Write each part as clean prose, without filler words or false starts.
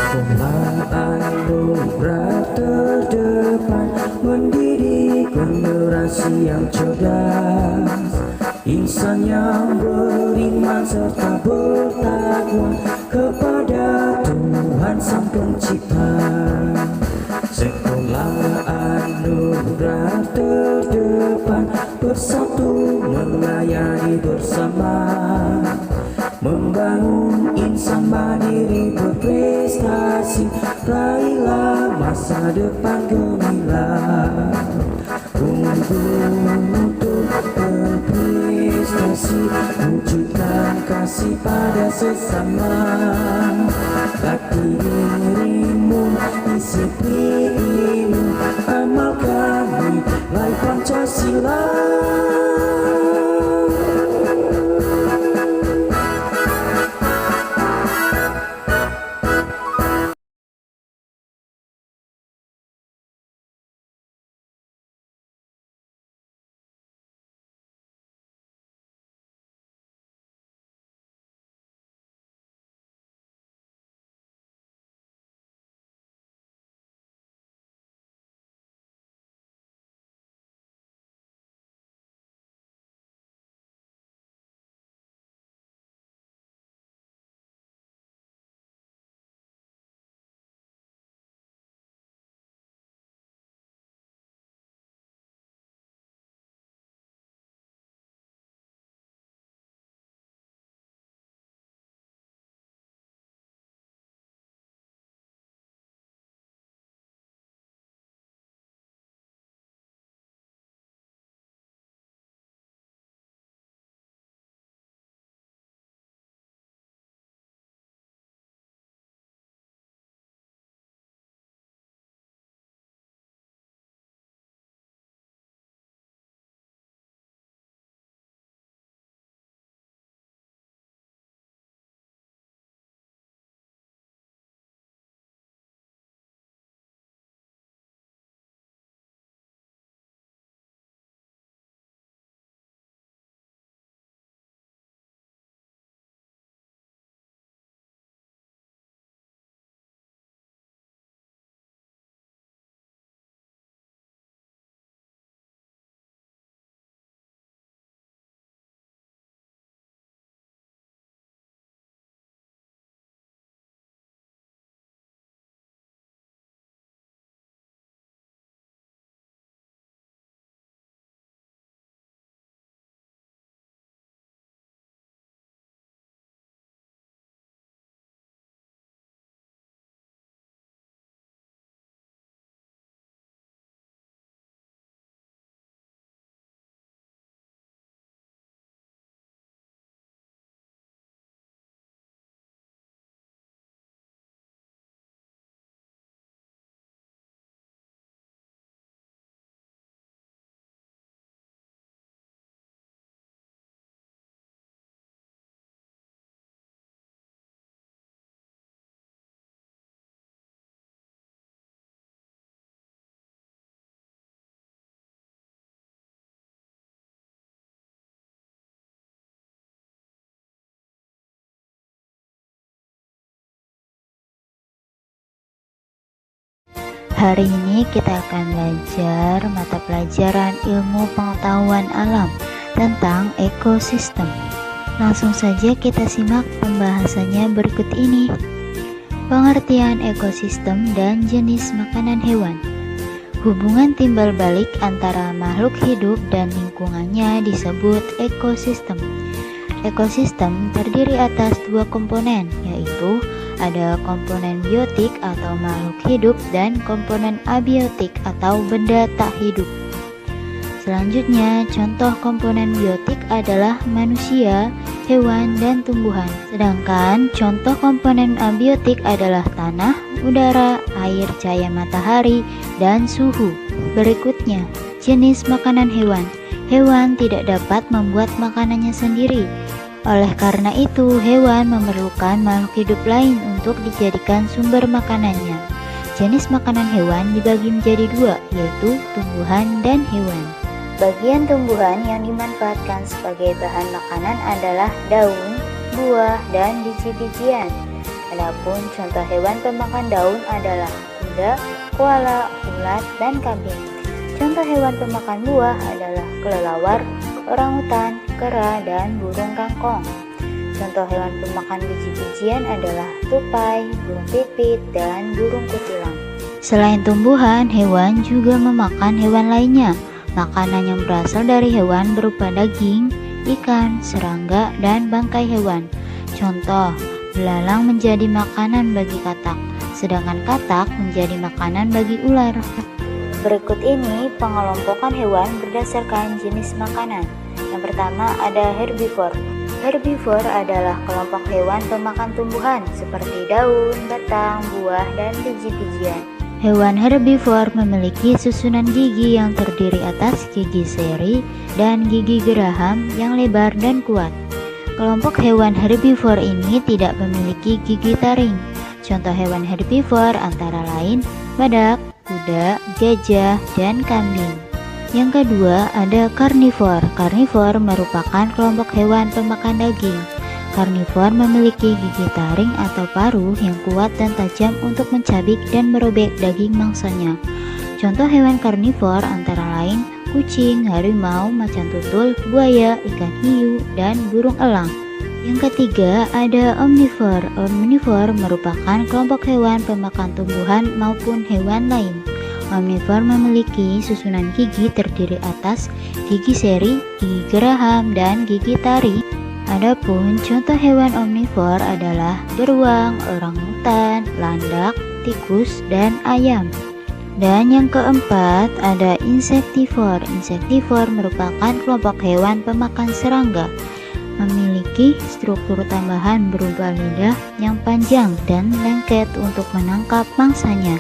Sekolah anugerah terdepan mendidik generasi yang cerdas, insan yang beriman serta bertakwa kepada Tuhan Sang Pencipta. Sekolah anugerah terdepan bersatu melayani bersama, membangun insan mandiri berprestasi, raihlah masa depan gemilang. Untuk berprestasi, wujudkan kasih pada sesama, latih dirimu, disiplin, amalkan nilai Pancasila. Hari ini kita akan belajar mata pelajaran ilmu pengetahuan alam tentang ekosistem. Langsung saja kita simak pembahasannya berikut ini. Pengertian ekosistem dan jenis makanan hewan. Hubungan timbal balik antara makhluk hidup dan lingkungannya disebut ekosistem. Ekosistem terdiri atas dua komponen, yaitu ada komponen biotik atau makhluk hidup dan komponen abiotik atau benda tak hidup. Selanjutnya, contoh komponen biotik adalah manusia, hewan, dan tumbuhan. Sedangkan contoh komponen abiotik adalah tanah, udara, air, cahaya matahari, dan suhu. Berikutnya, jenis makanan hewan. Hewan tidak dapat membuat makanannya sendiri. Oleh karena itu, hewan memerlukan makhluk hidup lain untuk dijadikan sumber makanannya. Jenis makanan hewan dibagi menjadi dua, yaitu tumbuhan dan hewan. Bagian tumbuhan yang dimanfaatkan sebagai bahan makanan adalah daun, buah, dan biji-bijian. Adapun contoh hewan pemakan daun adalah kuda, koala, ulat, dan kambing. Contoh hewan pemakan buah adalah kelelawar, orangutan, kera, dan burung rangkong. Contoh hewan pemakan biji-bijian adalah tupai, burung pipit, dan burung kutilang. Selain tumbuhan, hewan juga memakan hewan lainnya. Makanan yang berasal dari hewan berupa daging, ikan, serangga, dan bangkai hewan. Contoh, belalang menjadi makanan bagi katak, sedangkan katak menjadi makanan bagi ular. Berikut ini pengelompokan hewan berdasarkan jenis makanan. Yang pertama ada herbivore. Herbivore adalah kelompok hewan pemakan tumbuhan seperti daun, batang, buah, dan biji-bijian. Hewan herbivore memiliki susunan gigi yang terdiri atas gigi seri dan gigi geraham yang lebar dan kuat. Kelompok hewan herbivore ini tidak memiliki gigi taring. Contoh hewan herbivore antara lain badak, kuda, gajah, dan kambing. Yang kedua ada karnivor. Karnivor merupakan kelompok hewan pemakan daging. Karnivor memiliki gigi taring atau paruh yang kuat dan tajam untuk mencabik dan merobek daging mangsanya. Contoh hewan karnivor antara lain kucing, harimau, macan tutul, buaya, ikan hiu, dan burung elang. Yang ketiga ada omnivor. Omnivor merupakan kelompok hewan pemakan tumbuhan maupun hewan lain. Omnivor memiliki susunan gigi terdiri atas gigi seri, gigi geraham, dan gigi taring. Adapun contoh hewan omnivor adalah beruang, orangutan, landak, tikus, dan ayam. Dan yang keempat ada insektivor. Insektivor merupakan kelompok hewan pemakan serangga. Memiliki struktur tambahan berupa lidah yang panjang dan lengket untuk menangkap mangsanya.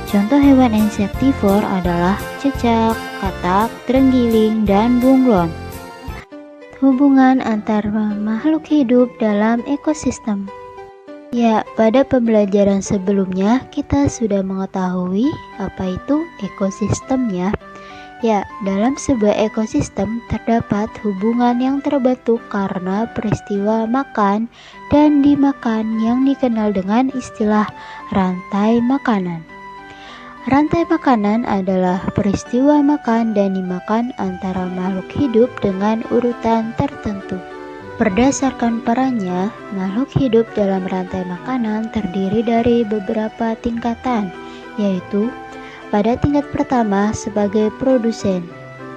Contoh hewan insektivor adalah cecak, katak, terenggiling, dan bunglon. Hubungan antar makhluk hidup dalam ekosistem. Ya, pada pembelajaran sebelumnya kita sudah mengetahui apa itu ekosistem ya. Ya, dalam sebuah ekosistem terdapat hubungan yang terbentuk karena peristiwa makan dan dimakan yang dikenal dengan istilah rantai makanan. Rantai makanan adalah peristiwa makan dan dimakan antara makhluk hidup dengan urutan tertentu. Berdasarkan perannya, makhluk hidup dalam rantai makanan terdiri dari beberapa tingkatan, yaitu pada tingkat pertama sebagai produsen,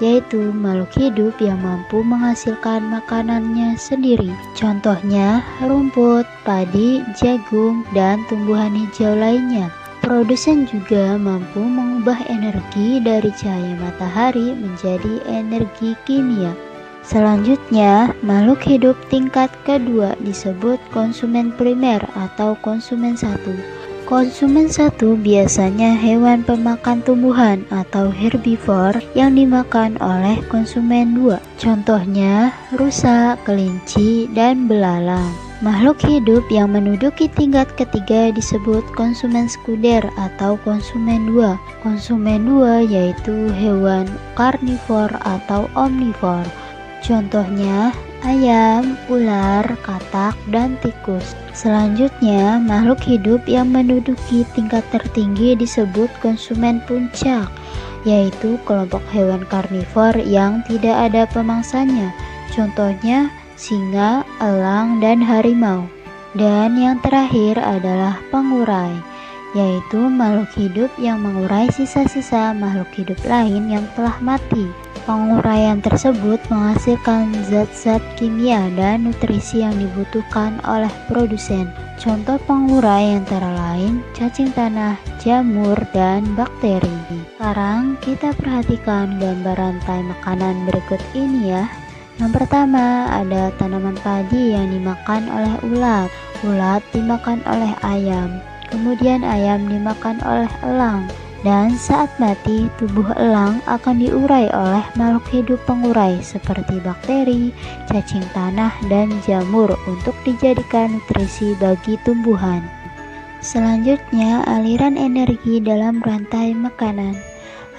yaitu makhluk hidup yang mampu menghasilkan makanannya sendiri. Contohnya rumput, padi, jagung, dan tumbuhan hijau lainnya. Produsen juga mampu mengubah energi dari cahaya matahari menjadi energi kimia. Selanjutnya, makhluk hidup tingkat kedua disebut konsumen primer atau konsumen satu. Konsumen satu biasanya hewan pemakan tumbuhan atau herbivore yang dimakan oleh konsumen dua. Contohnya rusa, kelinci, dan belalang. Makhluk hidup yang menduduki tingkat ketiga disebut konsumen sekunder atau konsumen dua. Konsumen dua yaitu hewan karnivor atau omnivor. Contohnya ayam, ular, katak, dan tikus. Selanjutnya, makhluk hidup yang menduduki tingkat tertinggi disebut konsumen puncak, yaitu kelompok hewan karnivor yang tidak ada pemangsanya. Contohnya singa, elang, dan harimau. Dan yang terakhir adalah pengurai, yaitu makhluk hidup yang mengurai sisa-sisa makhluk hidup lain yang telah mati. Penguraian tersebut menghasilkan zat-zat kimia dan nutrisi yang dibutuhkan oleh produsen. Contoh pengurai antara lain cacing tanah, jamur, dan bakteri. Sekarang kita perhatikan gambar rantai makanan berikut ini ya. Yang pertama ada tanaman padi yang dimakan oleh ulat. Ulat dimakan oleh ayam. Kemudian ayam dimakan oleh elang. Dan saat mati, tubuh elang akan diurai oleh makhluk hidup pengurai seperti bakteri, cacing tanah, dan jamur untuk dijadikan nutrisi bagi tumbuhan. Selanjutnya, aliran energi dalam rantai makanan.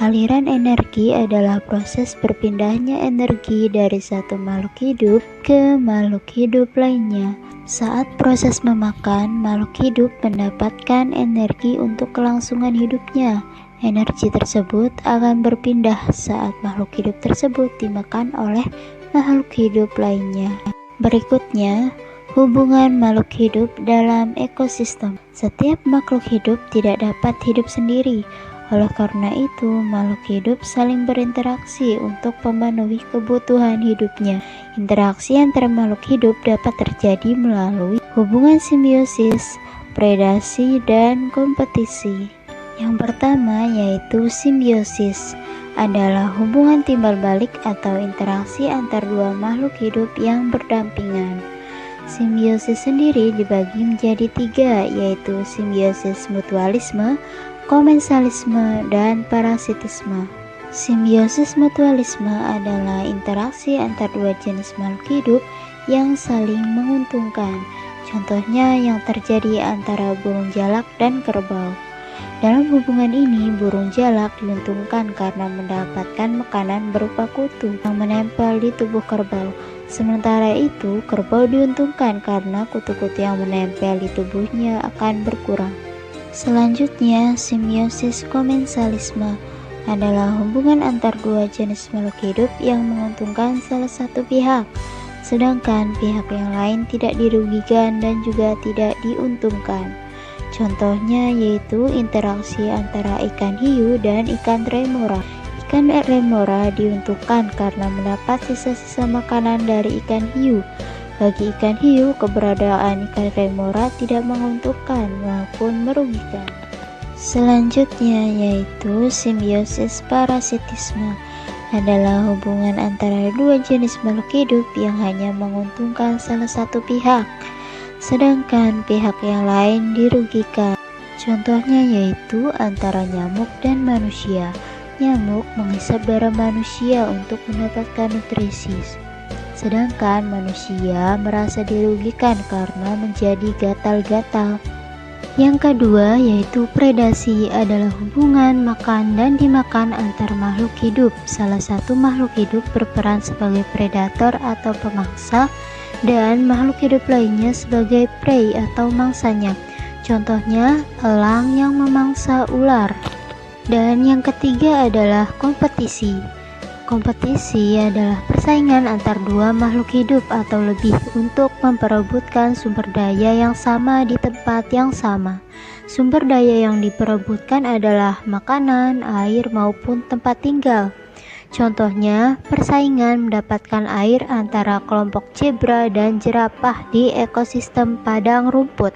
Aliran energi adalah proses berpindahnya energi dari satu makhluk hidup ke makhluk hidup lainnya. Saat proses memakan, makhluk hidup mendapatkan energi untuk kelangsungan hidupnya. Energi tersebut akan berpindah saat makhluk hidup tersebut dimakan oleh makhluk hidup lainnya. Berikutnya, hubungan makhluk hidup dalam ekosistem. Setiap makhluk hidup tidak dapat hidup sendiri. Oleh karena itu, makhluk hidup saling berinteraksi untuk memenuhi kebutuhan hidupnya. Interaksi antara makhluk hidup dapat terjadi melalui hubungan simbiosis, predasi, dan kompetisi. Yang pertama yaitu simbiosis, adalah hubungan timbal balik atau interaksi antar dua makhluk hidup yang berdampingan. Simbiosis sendiri dibagi menjadi 3, yaitu simbiosis mutualisme, komensalisme, dan parasitisme. Simbiosis mutualisme adalah interaksi antar dua jenis makhluk hidup yang saling menguntungkan. Contohnya yang terjadi antara burung jalak dan kerbau. Dalam hubungan ini, burung jalak diuntungkan karena mendapatkan makanan berupa kutu yang menempel di tubuh kerbau. Sementara itu, kerbau diuntungkan karena kutu-kutu yang menempel di tubuhnya akan berkurang. Selanjutnya, simbiosis komensalisme adalah hubungan antar dua jenis makhluk hidup yang menguntungkan salah satu pihak, sedangkan pihak yang lain tidak dirugikan dan juga tidak diuntungkan. Contohnya yaitu interaksi antara ikan hiu dan ikan remora. Ikan remora diuntungkan karena mendapat sisa-sisa makanan dari ikan hiu. Bagi ikan hiu, keberadaan ikan remora tidak menguntungkan maupun merugikan. Selanjutnya yaitu simbiosis parasitisme, adalah hubungan antara dua jenis makhluk hidup yang hanya menguntungkan salah satu pihak, sedangkan pihak yang lain dirugikan. Contohnya yaitu antara nyamuk dan manusia. Nyamuk menghisap darah manusia untuk mendapatkan nutrisi, sedangkan manusia merasa dirugikan karena menjadi gatal-gatal. Yang kedua yaitu predasi, adalah hubungan makan dan dimakan antar makhluk hidup. Salah satu makhluk hidup berperan sebagai predator atau pemangsa dan makhluk hidup lainnya sebagai prey atau mangsanya. Contohnya elang yang memangsa ular. Dan yang ketiga adalah kompetisi. Kompetisi adalah persaingan antar dua makhluk hidup atau lebih untuk memperebutkan sumber daya yang sama di tempat yang sama. Sumber daya yang diperebutkan adalah makanan, air, maupun tempat tinggal. Contohnya, persaingan mendapatkan air antara kelompok zebra dan jerapah di ekosistem padang rumput.